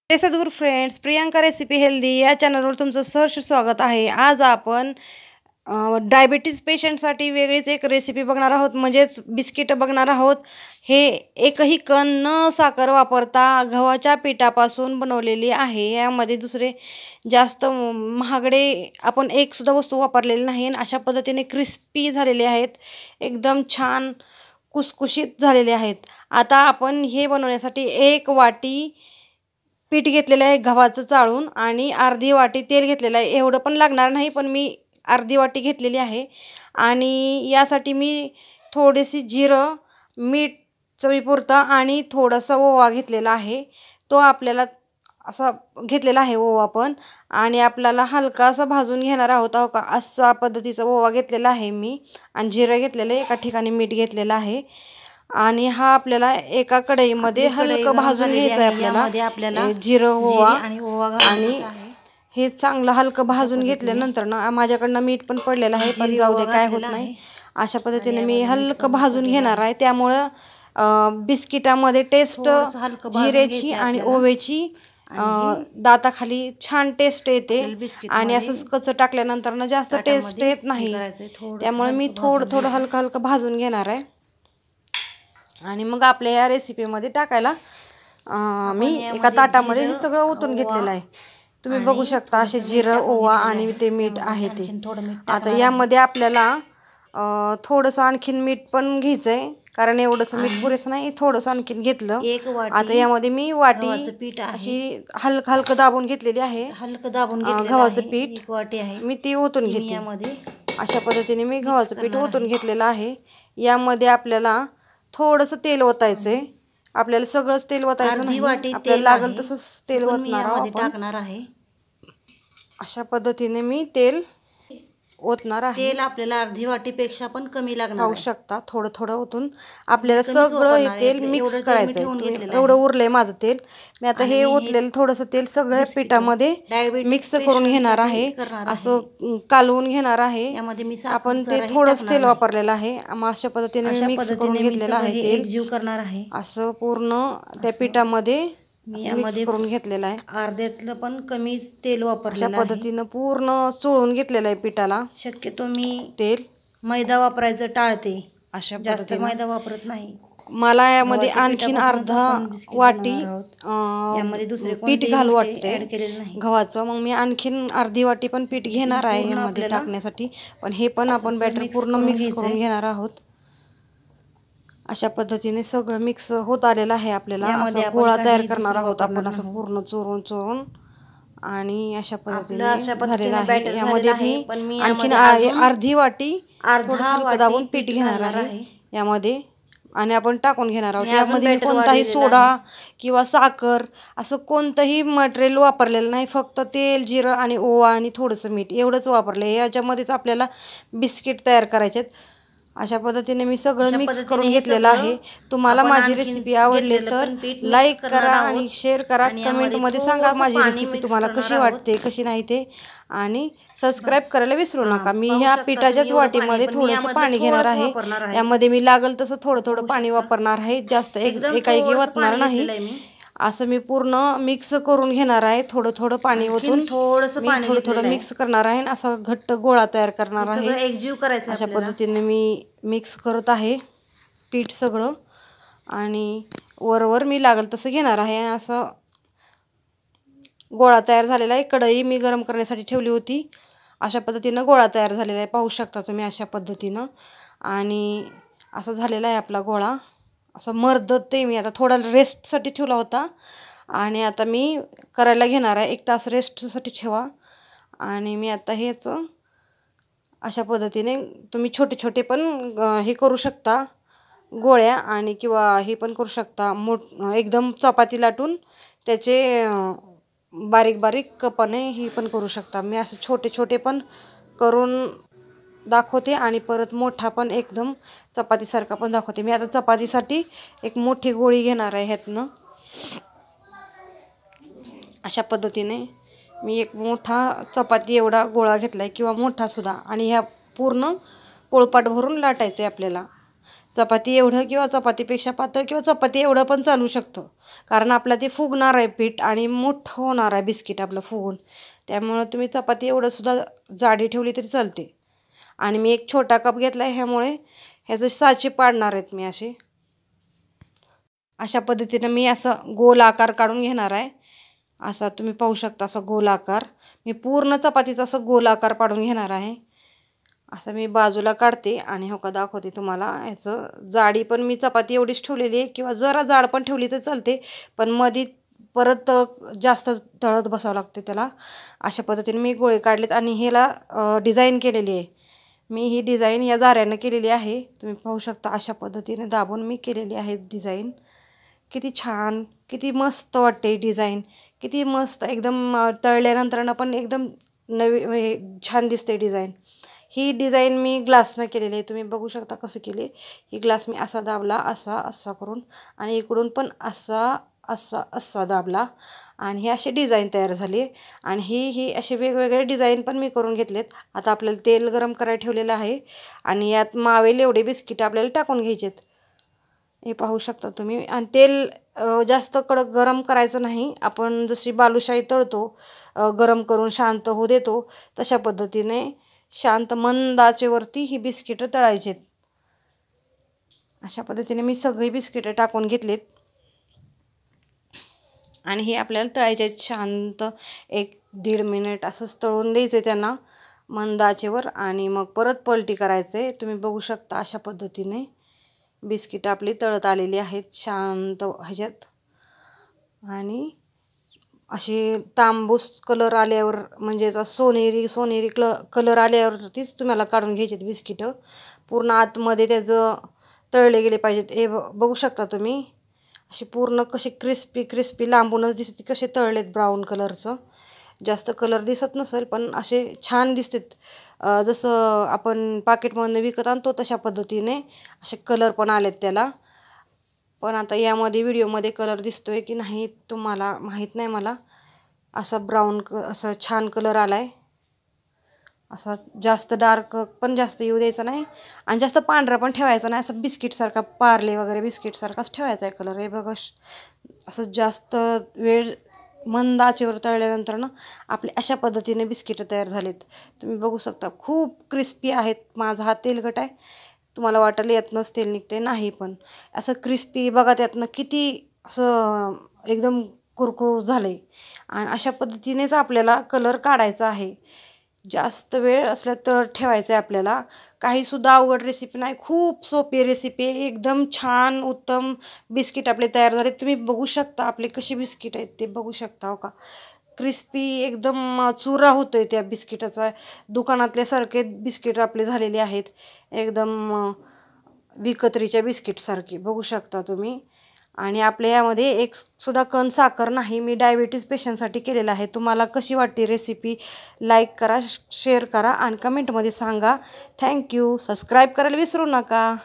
ते सद्गुरू friends, Priyanka recipe healthy या चॅनलवर तुमचं सहर्ष स्वागत आहे. आज आपण डायबिटीज पेशंटसाठी वेगळीच एक रेसिपी बघणार आहोत, म्हणजेच बिस्किट बघणार आहोत. हे एकही कण न साखर वापरता गव्हाच्या पिठापासून बनवलेली आहे. यामध्ये दुसरे जास्त महागडे आपण एकसुद्धा वस्तू वापरलेली नाही. अशा पद्धतीने क्रिस्पी झालेले आहेत, एकदम छान कुसकुशीत झालेले आहेत. आता आपण हे बनवण्यासाठी 1 वाटी पीठ घेतलेलं आहे गव्हाचं चाळून आणि अर्धी वाटी तेल घेतलेलं आहे. एवढं पण लागणार नाही, पण मी अर्धी वाटी घेतलेली आहे. आणि यासाठी मी थोडीशी जिरं, मीठ चवीपुरतं आणि थोडासा ओवा घेतलेला आहे. तो आपल्याला असा घेतलेला आहे ओवा पण, आणि आपल्याला हलका असा भाजून घेणार आहोत. हो का, असा पद्धतीचा ओवा घेतलेला आहे मी. आणि जिरं घेतलेलं आहे, एका ठिकाणी मीठ घेतलेलं आहे. आणि हा आपल्याला एका कढईमध्ये हलकं भाजून घ्यायचं आहे. आपल्याला जिरं, ओवा आणि हे चांगलं हलकं भाजून घेतल्यानंतर ना, माझ्याकडनं मीठ पण पडलेलं आहे, पण जाऊ दे, काय होत नाही. अशा पद्धतीने मी हलकं भाजून घेणार आहे. त्यामुळं बिस्किटामध्ये टेस्ट जिरेची आणि ओव्याची दाताखाली छान टेस्ट येते. आणि असंच कच्चं टाकल्यानंतर ना जास्त टेस्ट येत नाही. त्यामुळे मी थोडं थोडं हलकं हलकं भाजून घेणार आहे. आणि मग आपल्या या रेसिपीमध्ये टाकायला मी एका ताटामध्ये हे सगळं ओतून घेतलेलं आहे. तुम्ही बघू शकता असे जिरं, ओवा आणि ते मीठ आहे ते. आता यामध्ये आपल्याला थोडंसं आणखीन मीठ पण घ्यायचं आहे, कारण एवढंसं मीठ पुरेसं नाही, थोडंसं आणखीन घेतलं. आता यामध्ये मी वाटी अशी हलकं हलकं दाबून घेतलेली आहे. गव्हाचं पीठ मी ती ओतून घेते. अशा पद्धतीने मी गव्हाचं पीठ ओतून घेतलेलं आहे. यामध्ये आपल्याला थोडंसं तेल ओतायचंय. आपल्याला सगळंच तेल ओतायचं नाही, आपल्याला लागेल तसंच तेल ओतणार आहे. अशा पद्धतीने मी तेल ओतणार आहे. तेल आपल्याला अर्धी वाटीपेक्षा पण कमी लागणार. पाहू शकता, थोडं थोडं ओतून आपल्याला सगळं हे तेल मिक्स करायचं. एवढं उरलंय माझं तेल. मी आता हे ओतलेलं थोडंसं तेल सगळ्या पिठामध्ये मिक्स करून घेणार आहे, असं कालवून घेणार आहे. आपण ते थोडंच तेल वापरलेलं आहे. अशा पद्धतीने मिक्स करून घेतलेलं आहे तेल. एकजीव करणार आहे असं पूर्ण त्या पिठामध्ये मिक्स करून घेतलेलं आहे. अर्ध्यातलं पण कमी तेल वापरलेलं अशा पद्धतीनं पूर्ण चोळून घेतलेलं आहे पिठाला. शक्यतो मी तेल मैदा वापरायचं टाळते, अशा जास्त मैदा वापरत नाही. मला यामध्ये आणखीन अर्धा वाटी यामध्ये दुसरे पीठ घालू वाटते गव्हाचं. मग मी आणखीन अर्धी वाटी पण पीठ घेणार आहे यामध्ये टाकण्यासाठी. पण हे पण आपण बॅटर पूर्ण मिक्स करून घेणार आहोत. अशा पद्धतीने सगळं मिक्स होत आलेलं आहे. आपल्याला असं गोळा तयार करणार आहोत आपण, असं पूर्ण चोरून चोरून. आणि अशा पद्धतीने झालेलं आहे. यामध्ये मी आणखीन अर्धी वाटी हलकं दाबून पीठ घेणार आहे यामध्ये, आणि आपण टाकून घेणार आहोत. यामध्ये कोणताही सोडा किंवा साखर असं कोणतंही मटेरियल वापरलेलं नाही. फक्त तेल, जिरं आणि ओवा आणि थोडंसं मीठ एवढंच वापरलं. याच्यामध्येच आपल्याला बिस्किट तयार करायचे आहेत. अशा पद्धतीने मी सगळं मिक्स करून घेतलेलं आहे. तुम्हाला माझी रेसिपी आवडली तर लाईक करा आणि शेअर करा. कमेंटमध्ये सांगा माझी रेसिपी तुम्हाला कशी वाटते, कशी नाही ते. आणि सबस्क्राईब करायला विसरू नका. मी ह्या पिठाच्याच वाटीमध्ये थोडंसं पाणी घेणार आहे. यामध्ये मी लागल तसं थोडं थोडं पाणी वापरणार आहे, जास्त एकाएकी ओतणार नाही. असं मी पूर्ण मिक्स करून घेणार आहे. थोडं थोडं पाणी ओतून थोडं मिक्स करणार आहे. असा घट्ट गोळा तयार करणार आहे. एकजीव करायचं. अशा पद्धतीने मी मिक्स करत आहे पीठ सगळं. आणि वरवर मी लागल तसं घेणार आहे. असं गोळा तयार झालेला आहे. कढई मी गरम करण्यासाठी ठेवली होती. अशा पद्धतीनं गोळा तयार झालेला आहे, पाहू शकता तुम्ही अशा पद्धतीनं. आणि असं झालेला आहे आपला गोळा. असं मर्दते मी आता थोडा रेस्टसाठी ठेवला होता, आणि आता मी करायला घेणार आहे. 1 तास रेस्टसाठी ठेवा. आणि मी आता हेच अशा पद्धतीने तुम्ही छोटे छोटे पण हे करू शकता गोळ्या, आणि किंवा हे पण करू शकता एकदम चपाती लाटून त्याचे बारीक बारीक कपाने हे पण करू शकता. मी असं छोटे छोटे पण करून दाखवते, आणि परत मोठा पण एकदम चपातीसारखा पण दाखवते. मी आता चपातीसाठी एक मोठी गोळी घेणार आहे ह्यातनं. अशा पद्धतीने मी एक मोठा चपाती एवढा गोळा घेतला आहे, किंवा मोठा सुद्धा. आणि ह्या पूर्ण पोळपाट भरून लाटायचं आहे आपल्याला. चपाती एवढं किंवा चपातीपेक्षा पातळ किंवा चपाती एवढं पण चालू शकतं, कारण आपलं ते फुगणार आहे पीठ आणि मोठं होणार आहे बिस्किट आपलं फुगून. त्यामुळं तुम्ही चपाती एवढंसुद्धा जाडी ठेवली तरी चालते. आणि मी एक छोटा कप घेतला आहे, ह्यामुळे ह्याचे साचे पाडणार आहेत मी असे. अशा पद्धतीनं मी असं गोल आकार काढून घेणार आहे. असा तुम्ही पाहू शकता, असा गोल आकार मी पूर्ण चपातीचा असं गोल आकार पाडून घेणार आहे. असं मी बाजूला काढते आणि हो का दाखवते तुम्हाला. ह्याचं जाडी पण मी चपाती एवढीच ठेवलेली आहे, किंवा जरा जाड पण ठेवली तर चालते, पण मध्ये परत जास्त तळत बसावं लागते त्याला. अशा पद्धतीने मी गोळे काढलेत आणि ह्याला डिझाईन केलेली आहे. मी ही डिझाईन या जाऱ्यानं केलेली आहे. तुम्ही पाहू शकता अशा पद्धतीने दाबून मी केलेली आहे डिझाईन. किती छान, किती मस्त वाटते डिझाईन, किती मस्त एकदम तळल्यानंतरनं पण एकदम छान दिसते डिझाईन. ही डिझाईन मी ग्लासनं केलेली आहे. तुम्ही बघू शकता कसं केले. ही ग्लास मी असा दाबला, असा असा करून, आणि इकडून पण असा असा असा दाबला, आणि ही अशी डिझाईन तयार झाली. आणि ही असे वेगवेगळे डिझाईन पण मी करून घेतलेत. आता आपल्याला तेल गरम करायला ठेवलेलं आहे आणि यात मावेल एवढे बिस्किट आपल्याला टाकून घ्यायचेत. हे पाहू शकता तुम्ही. आणि तेल जास्त कडक गरम करायचं नाही. आपण जशी बालुशाही तळतो, गरम करून शांत होऊ देतो, तशा पद्धतीने शांत मंद आचेवरती ही बिस्किटं तळायचेत. अशा पद्धतीने मी सगळी बिस्किटं टाकून घेतलीत आणि हे आपल्याला तळायचे आहेत शांत 1-1.5 मिनिट असंच तळून द्यायचं त्यांना मंद आचेवर, आणि मग परत पलटी करायचे. तुम्ही बघू शकता अशा पद्धतीने बिस्किट आपली तळत आलेली आहेत शांत ह्याच्यात. आणि असे तांबूस कलर आल्यावर, म्हणजे सोनेरी कलर आल्यावरतीच तुम्हाला काढून घ्यायचे बिस्किटं. पूर्ण आतमध्ये त्याचं तळले गेले पाहिजेत. हे बघू शकता तुम्ही असे पूर्ण कसे क्रिस्पी लांबूनच दिसते, कसे तळलेत ब्राऊन कलरचं. जास्त कलर दिसत नसेल पण असे छान दिसतात. जसं आपण पाकिटमधून विकत आणतो तशा पद्धतीने असे कलर पण आलेत त्याला. पण आता यामध्ये व्हिडिओमध्ये कलर दिसतोय की नाही तुम्हाला माहीत नाही मला. असा असं छान कलर आला आहे. असा जास्त डार्क पण जास्त येऊ द्यायचा नाही आणि जास्त पांढरा पण ठेवायचा नाही. असं बिस्किटसारखा, पार्ले वगैरे बिस्किटसारखाच ठेवायचा आहे कलर. हे बघा असं जास्त वेळ मंद आचेवर तळल्यानंतर ना आपले अशा पद्धतीने बिस्किटं तयार झालेत. तुम्ही बघू शकता खूप क्रिस्पी आहेत. माझा हा तेलकट आहे, तुम्हाला वाटेल यातनंच तेल निघते, नाही पण असं क्रिस्पी बघा. त्यातनं किती असं एकदम कुरकुर झालं आहे. आणि अशा पद्धतीनेच आपल्याला कलर काढायचा आहे. जास्त वेळ असल्या तर ठेवायचं आहे आपल्याला. काहीसुद्धा अवघड रेसिपी नाही, खूप सोपी रेसिपी आहे. एकदम छान उत्तम बिस्किट आपले तयार झाले. तुम्ही बघू शकता आपले कशी बिस्किट आहेत ते बघू शकता. हो का, क्रिस्पी एकदम चुरा होतोय त्या बिस्किटाचा. दुकानातल्यासारखे बिस्किट आपले झालेले आहेत, एकदम विकत्रीच्या बिस्किटसारखी बघू शकता तुम्ही. आणि आपल्या यामध्ये एक सुद्धा कण साखर नाही. मी डायबिटीज पेशंटसाठी केलेलं आहे. तुम्हाला कशी वाटते रेसिपी? लाईक करा, शेअर करा आणि कमेंटमध्ये सांगा. थँक्यू. सबस्क्राईब करायला विसरू नका.